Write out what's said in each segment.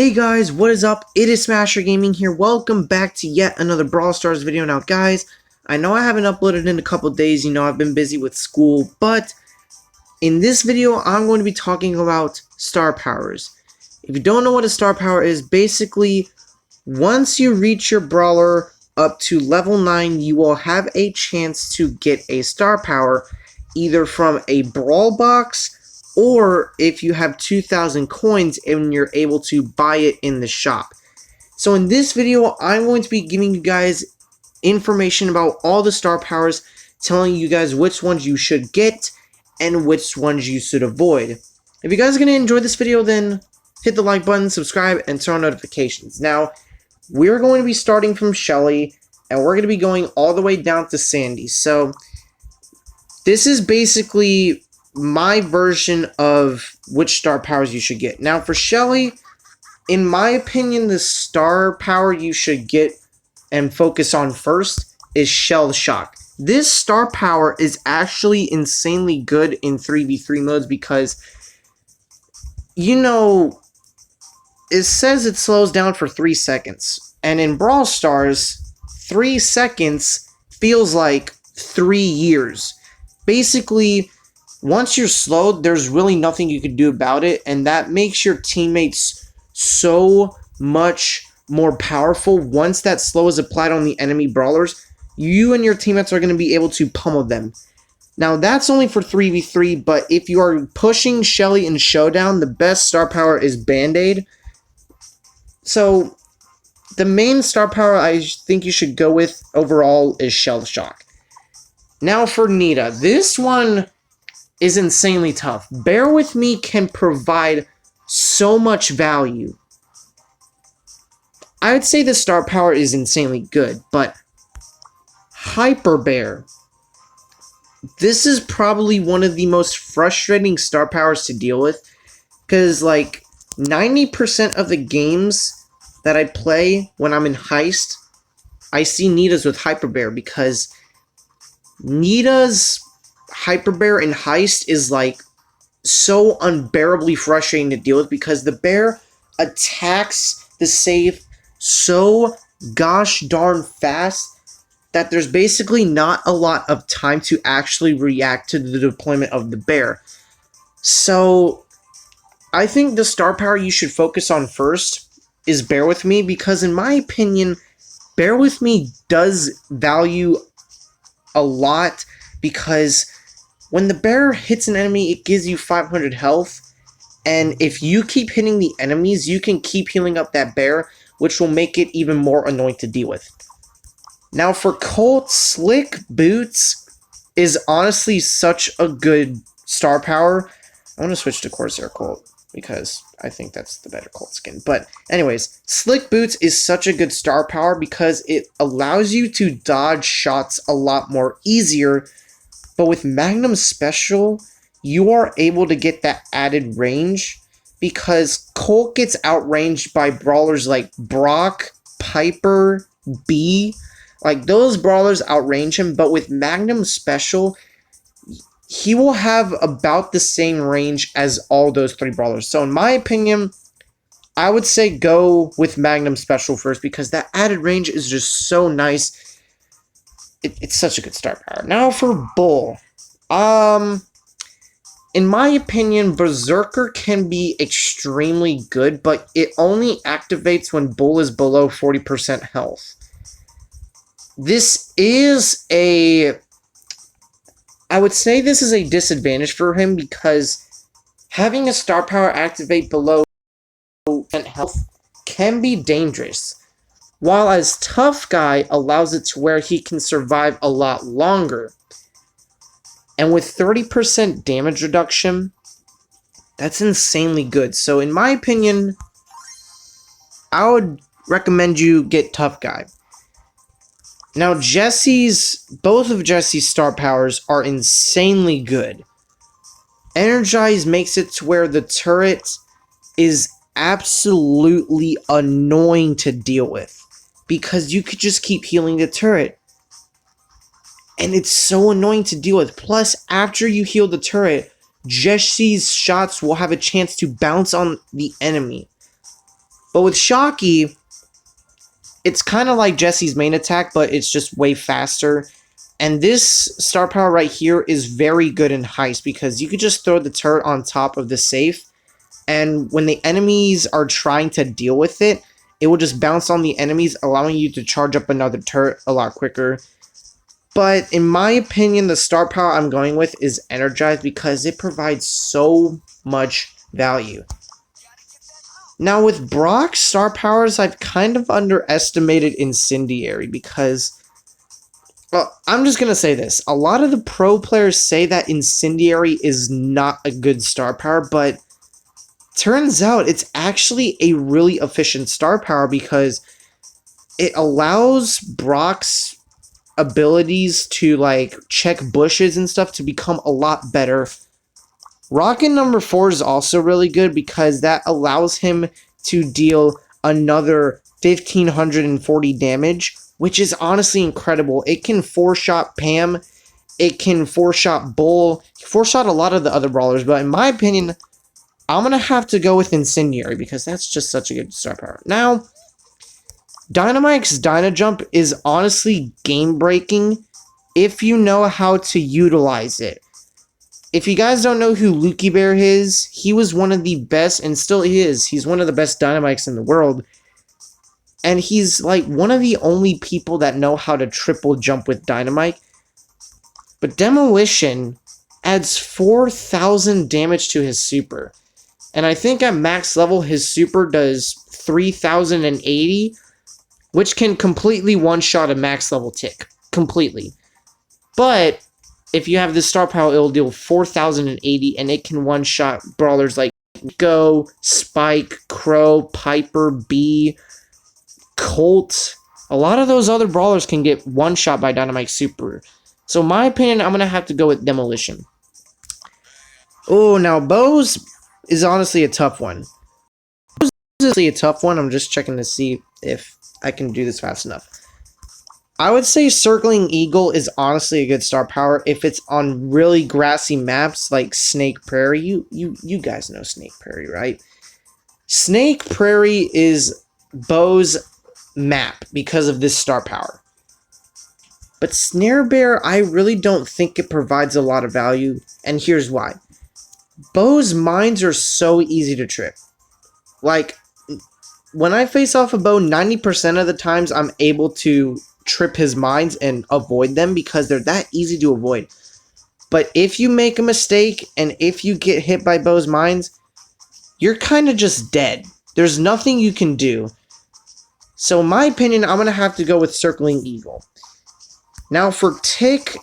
Hey guys, what is up? It is Smasher Gaming here. Welcome back to yet another Brawl Stars video. Now guys, I know I haven't uploaded in a couple days, I've been busy with school, but in this video I'm going to be talking about star powers. If you don't know what a star power is, basically once you reach your brawler up to level 9, you will have a chance to get a star power either from a brawl box or if you have 2,000 coins and you're able to buy it in the shop. So in this video, I'm going to be giving you guys information about all the star powers, telling you guys which ones you should get and which ones you should avoid. If you guys are going to enjoy this video, then hit the like button, subscribe, and turn on notifications. Now, we're going to be starting from Shelly, and we're going to be going all the way down to Sandy. So, this is basically my version of which star powers you should get. Now for Shelly, in my opinion, the star power you should get and focus on first is Shell Shock. This star power is actually insanely good in 3v3 modes because, it says it slows down for 3 seconds. And in Brawl Stars, 3 seconds feels like 3 years. Basically, once you're slowed, there's really nothing you can do about it, and that makes your teammates so much more powerful. Once that slow is applied on the enemy brawlers, you and your teammates are going to be able to pummel them. Now, that's only for 3v3, but if you are pushing Shelly in Showdown, the best star power is Band-Aid. So, the main star power I think you should go with overall is Shell Shock. Now for Nita, this one is insanely tough. Bear With Me can provide so much value. I would say the star power is insanely good, but Hyper Bear, this is probably one of the most frustrating star powers to deal with, because like 90% of the games that I play when I'm in Heist, I see Nita's with Hyper Bear, because Nita's Hyper Bear in Heist is like so unbearably frustrating to deal with because the bear attacks the safe so gosh darn fast that there's basically not a lot of time to actually react to the deployment of the bear. So I think the star power you should focus on first is Bear With Me, because in my opinion, Bear With Me does value a lot, because when the bear hits an enemy, it gives you 500 health, and if you keep hitting the enemies, you can keep healing up that bear, which will make it even more annoying to deal with. Now for Colt, Slick Boots is honestly such a good star power. I want to switch to Corsair Colt, because I think that's the better Colt skin. But anyways, Slick Boots is such a good star power because it allows you to dodge shots a lot more easier. But with Magnum Special, you are able to get that added range because Colt gets outranged by brawlers like Brock, Piper, B. Like, those brawlers outrange him, but with Magnum Special, he will have about the same range as all those 3 brawlers. So in my opinion, I would say go with Magnum Special first, because that added range is just so nice. It's such a good star power. Now for Bull. In my opinion, Berserker can be extremely good, but it only activates when Bull is below 40% health. This is I would say this is a disadvantage for him, because having a star power activate below 40% health can be dangerous. While as Tough Guy allows it to where he can survive a lot longer. And with 30% damage reduction, that's insanely good. So in my opinion, I would recommend you get Tough Guy. Now both of Jesse's star powers are insanely good. Energize makes it to where the turret is absolutely annoying to deal with, because you could just keep healing the turret. And it's so annoying to deal with. Plus, after you heal the turret, Jesse's shots will have a chance to bounce on the enemy. But with Shocky, it's kind of like Jesse's main attack, but it's just way faster. And this star power right here is very good in Heist because you could just throw the turret on top of the safe, and when the enemies are trying to deal with it, it will just bounce on the enemies, allowing you to charge up another turret a lot quicker. But in my opinion, the star power I'm going with is Energize because it provides so much value. Now with Brock's star powers, I've kind of underestimated Incendiary because, well, I'm just going to say this. A lot of the pro players say that Incendiary is not a good star power, but turns out it's actually a really efficient star power because it allows Brock's abilities to like check bushes and stuff to become a lot better. Rocket number 4 is also really good because that allows him to deal another 1540 damage, which is honestly incredible. It can 4-shot Pam, it can 4-shot Bull, 4-shot a lot of the other brawlers, but in my opinion, I'm going to have to go with Incendiary because that's just such a good star power. Now, Dynamike's Dynajump is honestly game-breaking if you know how to utilize it. If you guys don't know who Lukey Bear is, he was one of the best, and still is. He's one of the best Dynamikes in the world. And he's like one of the only people that know how to triple jump with Dynamike. But Demolition adds 4,000 damage to his super. And I think at max level, his super does 3,080, which can completely one-shot a max level Tick. Completely. But if you have this star power, it'll deal 4,080, and it can one-shot brawlers like Go, Spike, Crow, Piper, Bee, Colt. A lot of those other brawlers can get one-shot by Dynamike Super. So in my opinion, I'm going to have to go with Demolition. Oh, now Bose is honestly a tough one. Bose is honestly a tough one. I'm just checking to see if I can do this fast enough. I would say Circling Eagle is honestly a good star power if it's on really grassy maps like Snake Prairie. You guys know Snake Prairie, right? Snake Prairie is Bo's map because of this star power. But Snare Bear, I really don't think it provides a lot of value, and here's why. Bo's mines are so easy to trip. Like, when I face off a Bo, 90% of the times I'm able to trip his mines and avoid them because they're that easy to avoid. But if you make a mistake and if you get hit by Bo's mines, you're kind of just dead. There's nothing you can do. So in my opinion, I'm going to have to go with Circling Eagle. Now for Tick,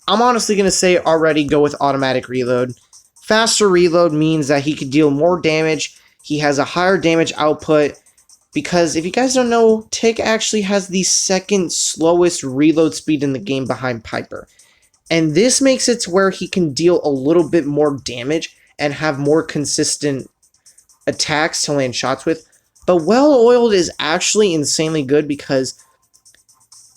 I'm honestly going to say already go with Automatic Reload. Faster reload means that he could deal more damage. He has a higher damage output. Because if you guys don't know, Tick actually has the second slowest reload speed in the game behind Piper. And this makes it to where he can deal a little bit more damage and have more consistent attacks to land shots with. But Well Oiled is actually insanely good because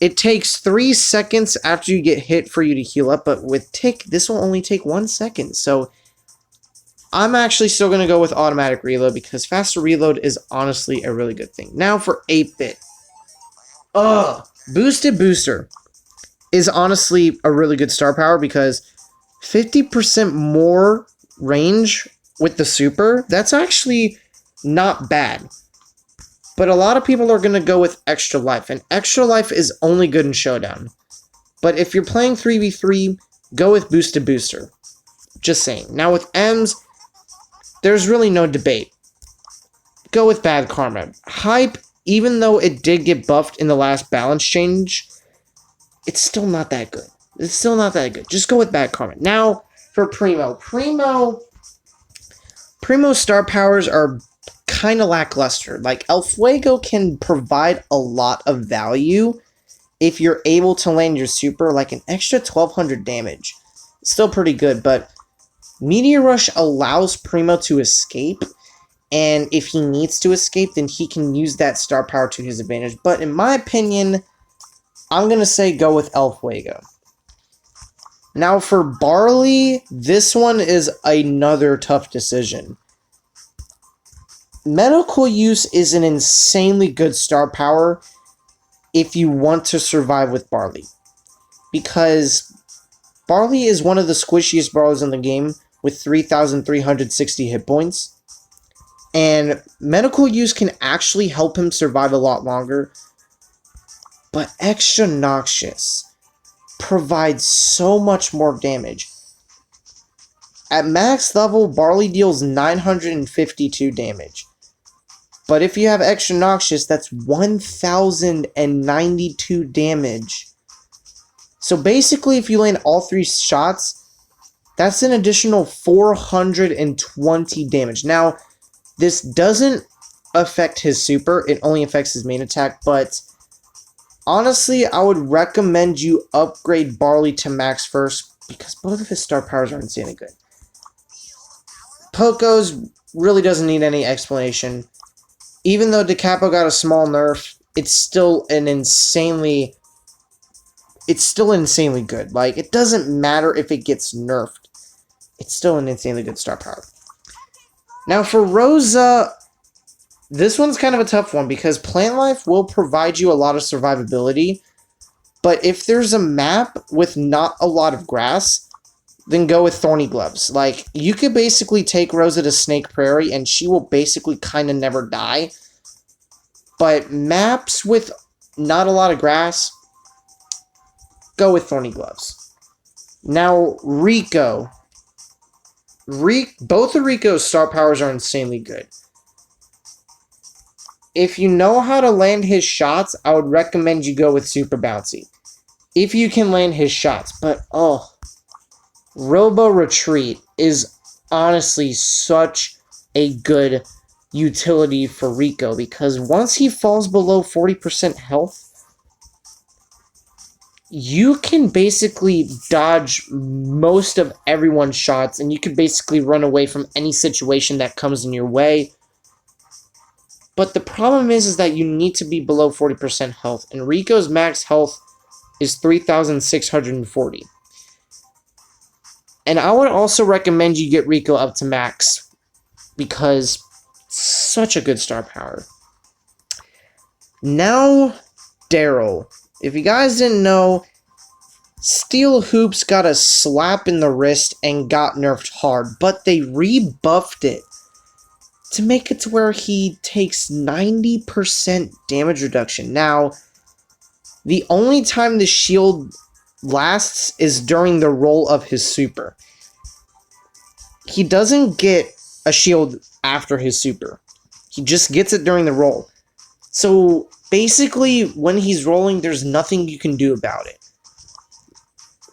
it takes 3 seconds after you get hit for you to heal up. But with Tick, this will only take 1 second. So I'm actually still going to go with Automatic Reload because faster reload is honestly a really good thing. Now for 8-bit. Boosted Booster is honestly a really good star power because 50% more range with the super, that's actually not bad. But a lot of people are going to go with Extra Life, and Extra Life is only good in Showdown. But if you're playing 3v3, go with Boosted Booster. Just saying. Now with M's, there's really no debate. Go with Bad Karma. Hype, even though it did get buffed in the last balance change, it's still not that good. It's still not that good. Just go with Bad Karma. Now, for Primo. Primo's star powers are kind of lackluster. Like, El Fuego can provide a lot of value if you're able to land your super, like an extra 1200 damage. It's still pretty good, but Meteor Rush allows Primo to escape, and if he needs to escape, then he can use that star power to his advantage. But in my opinion, I'm going to say go with El Fuego. Now for Barley, this one is another tough decision. Medical use is an insanely good star power if you want to survive with Barley. Because Barley is one of the squishiest brawlers in the game with 3,360 hit points. And medical use can actually help him survive a lot longer. But Extra Noxious provides so much more damage. At max level, Barley deals 952 damage. But if you have Extra Noxious, that's 1,092 damage. So basically, if you land all 3 shots, that's an additional 420 damage. Now, this doesn't affect his super, it only affects his main attack, but honestly, I would recommend you upgrade Barley to max first, because both of his star powers are insanely good. Poco's really doesn't need any explanation. Even though DeCapo got a small nerf, it's still insanely good. Like, it doesn't matter if it gets nerfed. It's still an insanely good star power. Now, for Rosa, this one's kind of a tough one because Plant Life will provide you a lot of survivability. But if there's a map with not a lot of grass, then go with Thorny Gloves. Like, you could basically take Rosa to Snake Prairie and she will basically kind of never die. But maps with not a lot of grass, go with Thorny Gloves. Now, Rico. Both of Rico's star powers are insanely good. If you know how to land his shots, I would recommend you go with Super Bouncy. If you can land his shots. But, Robo Retreat is honestly such a good utility for Rico, because once he falls below 40% health, you can basically dodge most of everyone's shots, and you can basically run away from any situation that comes in your way. But the problem is that you need to be below 40% health, and Rico's max health is 3,640. And I would also recommend you get Rico up to max, because it's such a good star power. Now, Daryl. If you guys didn't know, Steel Hoops got a slap in the wrist and got nerfed hard, but they rebuffed it to make it to where he takes 90% damage reduction. Now, the only time the shield lasts is during the roll of his super. He doesn't get a shield after his super. He just gets it during the roll. So, basically, when he's rolling, there's nothing you can do about it.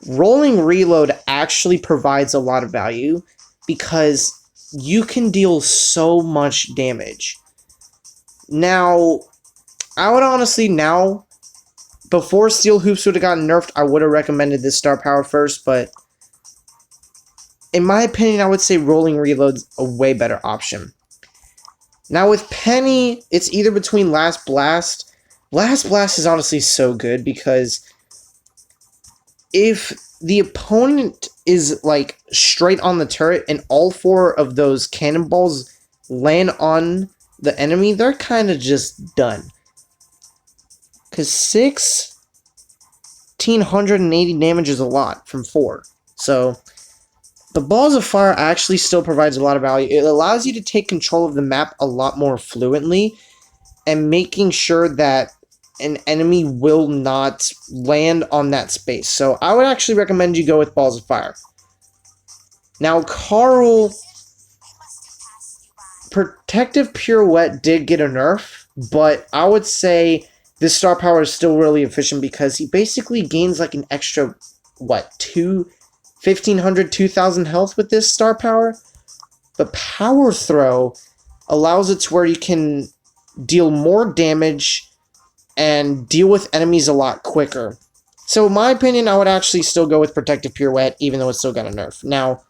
Rolling reload actually provides a lot of value because you can deal so much damage. Now, I would honestly before Steel Hoops would have gotten nerfed, I would have recommended this star power first, but in my opinion, I would say Rolling Reload's a way better option. Now with Penny, it's either between Last Blast. Last Blast is honestly so good because if the opponent is like straight on the turret and all 4 of those cannonballs land on the enemy, they're kind of just done. Because 1,680 damage is a lot from 4. So the Balls of Fire actually still provides a lot of value. It allows you to take control of the map a lot more fluently and making sure that an enemy will not land on that space. So I would actually recommend you go with Balls of Fire. Now, Carl, Protective Pirouette did get a nerf, but I would say this star power is still really efficient because he basically gains like an extra, 1,500, 2,000 health with this star power. But Power Throw allows it to where you can deal more damage and deal with enemies a lot quicker. So in my opinion, I would actually still go with Protective Pirouette, even though it's still got a nerf. Now,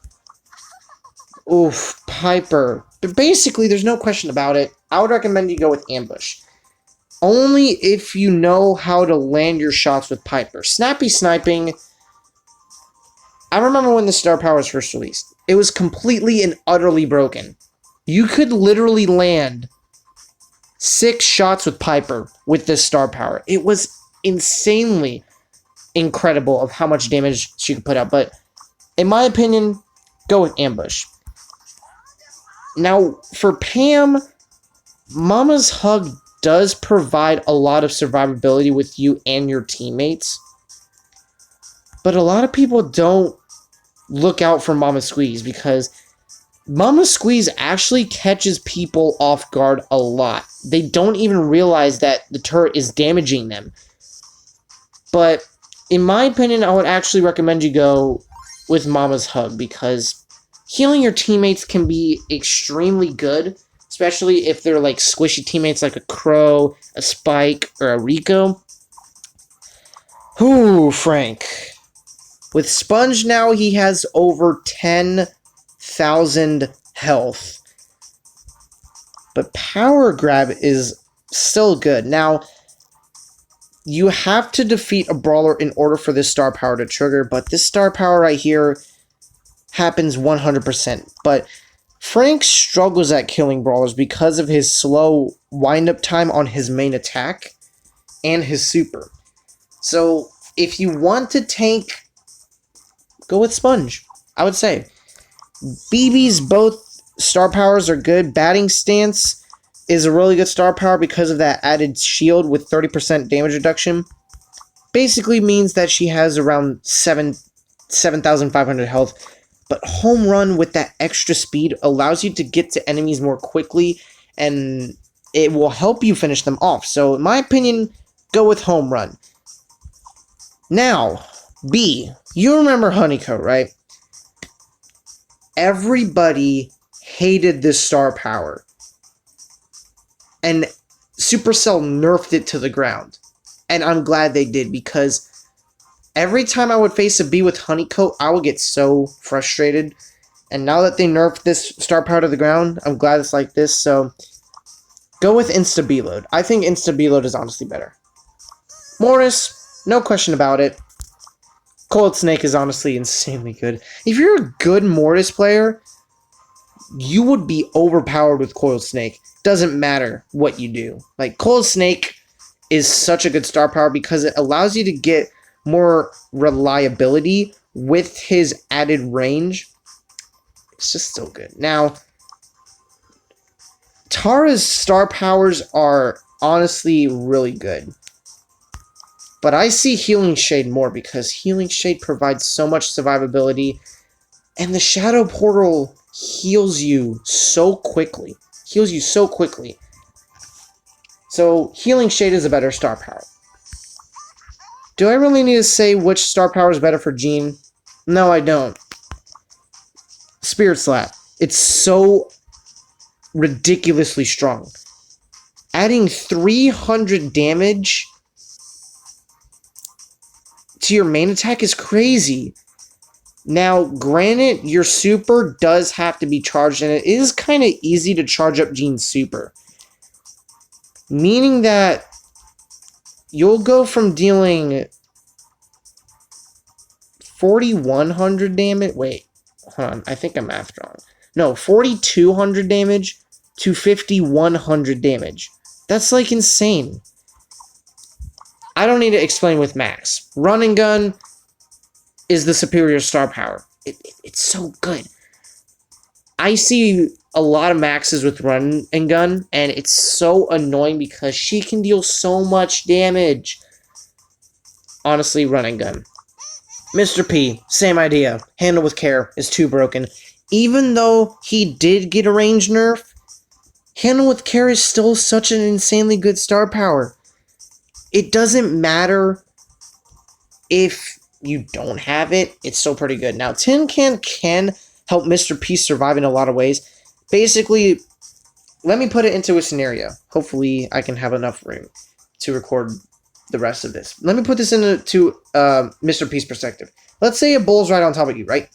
Piper. But basically, there's no question about it. I would recommend you go with Ambush. Only if you know how to land your shots with Piper. Snappy Sniping, I remember when the star power was first released. It was completely and utterly broken. You could literally land 6 shots with Piper with this star power. It was insanely incredible of how much damage she could put out. But in my opinion, go with Ambush. Now, for Pam, Mama's Hug does provide a lot of survivability with you and your teammates. But a lot of people don't look out for Mama Squeeze because Mama Squeeze actually catches people off guard a lot. They don't even realize that the turret is damaging them. But in my opinion, I would actually recommend you go with Mama's Hug because healing your teammates can be extremely good, especially if they're like squishy teammates like a Crow, a Spike, or a Rico. Ooh, Frank. With Sponge now, he has over 10,000 health. But Power Grab is still good. Now, you have to defeat a brawler in order for this star power to trigger, but this star power right here happens 100%. But Frank struggles at killing brawlers because of his slow wind-up time on his main attack and his super. So, if you want to tank, go with Sponge, I would say. BB's both star powers are good. Batting Stance is a really good star power because of that added shield with 30% damage reduction. Basically means that she has around 7,500 health. But Home Run with that extra speed allows you to get to enemies more quickly, and it will help you finish them off. So, in my opinion, go with Home Run. Now, B. You remember Honeycoat, right? Everybody hated this star power. And Supercell nerfed it to the ground. And I'm glad they did, because every time I would face a B with Honeycoat, I would get so frustrated. And now that they nerfed this star power to the ground, I'm glad it's like this. So, go with Insta-B-Load. I think Insta-B-Load is honestly better. Mortis, no question about it. Cold Snake is honestly insanely good. If you're a good Mortis player, you would be overpowered with Coiled Snake. Doesn't matter what you do. Like, Coiled Snake is such a good star power because it allows you to get more reliability with his added range. It's just so good. Now, Tara's star powers are honestly really good. But I see Healing Shade more because Healing Shade provides so much survivability. And the Shadow Portal heals you so quickly. So, Healing Shade is a better star power. Do I really need to say which star power is better for Jean? No, I don't. Spirit Slap. It's so ridiculously strong. Adding 300 damage to your main attack is crazy. Now, granted, your super does have to be charged, and it is kind of easy to charge up Jean's super. Meaning that you'll go from dealing 4,100 damage. Wait, hold on. I think I'm math wrong. No, 4,200 damage to 5,100 damage. That's like insane. I don't need to explain with Max. Run and Gun is the superior star power. It's so good. I see a lot of Maxes with Run and Gun, and it's so annoying because she can deal so much damage. Honestly, Run and Gun. Mr. P, same idea. Handle with Care is too broken. Even though he did get a range nerf, Handle with Care is still such an insanely good star power. It doesn't matter if you don't have it, it's still pretty good. Now, Tin Can help Mr. P survive in a lot of ways. Basically, let me put it into a scenario. Hopefully, I can have enough room to record the rest of this. Let me put this into Mr. P's perspective. Let's say a bull's right on top of you, right?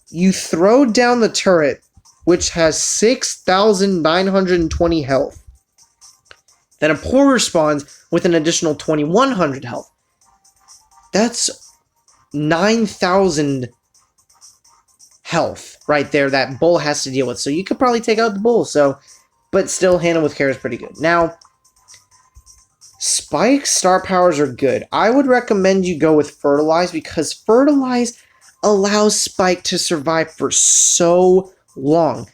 You throw down the turret, which has 6,920 health. Then a porter spawns with an additional 2,100 health. That's 9,000 health right there that Bull has to deal with. So you could probably take out the Bull. So, but still, handle with care is pretty good. Now, Spike's star powers are good. I would recommend you go with Fertilize because Fertilize allows Spike to survive for so long.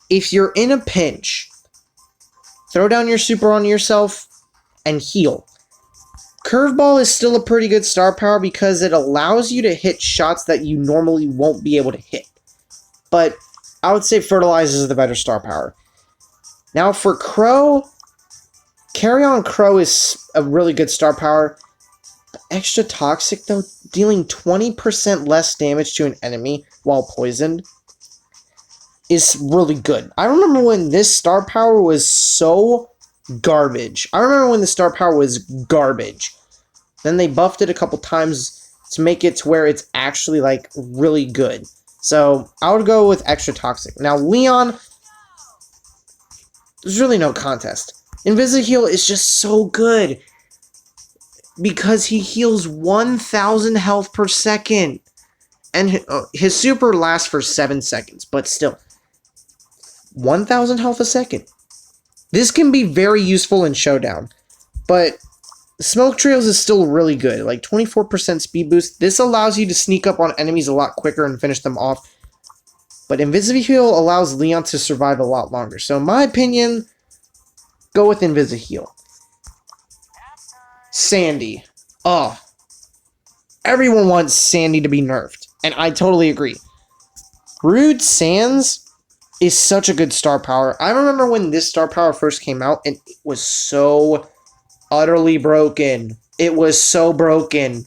If you're in a pinch, throw down your super on yourself and heal. Curveball is still a pretty good star power because it allows you to hit shots that you normally won't be able to hit. But I would say Fertilize is the better star power. Now for Crow, Carry On Crow is a really good star power. Extra Toxic though, dealing 20% less damage to an enemy while poisoned is really good. I remember when this star power was so garbage. Then they buffed it a couple times to make it to where it's actually like really good. So I would go with Extra Toxic. Now Leon, there's really no contest. Invisi-Heal is just so good because he heals 1,000 health per second. And his super lasts for 7 seconds, but still, 1,000 health a second. This can be very useful in Showdown, but Smoke Trails is still really good, like 24% speed boost. This allows you to sneak up on enemies a lot quicker and finish them off, but Invisi-Heal allows Leon to survive a lot longer. So in my opinion, go with Invisi-Heal. Sandy. Oh, everyone wants Sandy to be nerfed, and I totally agree. Rude Sands is such a good star power. I remember when this star power first came out, and it was so utterly broken. It was so broken.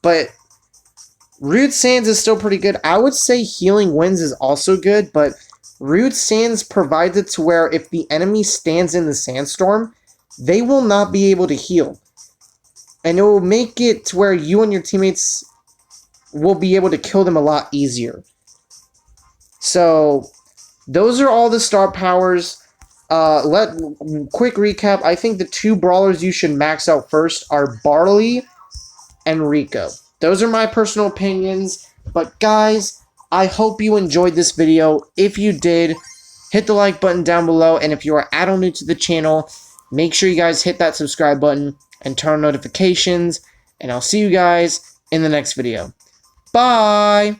But Rude Sands is still pretty good. I would say Healing Winds is also good, but Rude Sands provides it to where if the enemy stands in the sandstorm, they will not be able to heal. And it will make it to where you and your teammates will be able to kill them a lot easier. So, those are all the star powers. Quick recap. I think the 2 brawlers you should max out first are Barley and Rico. Those are my personal opinions. But guys, I hope you enjoyed this video. If you did, hit the like button down below. And if you are add-on new to the channel, make sure you guys hit that subscribe button and turn on notifications. And I'll see you guys in the next video. Bye!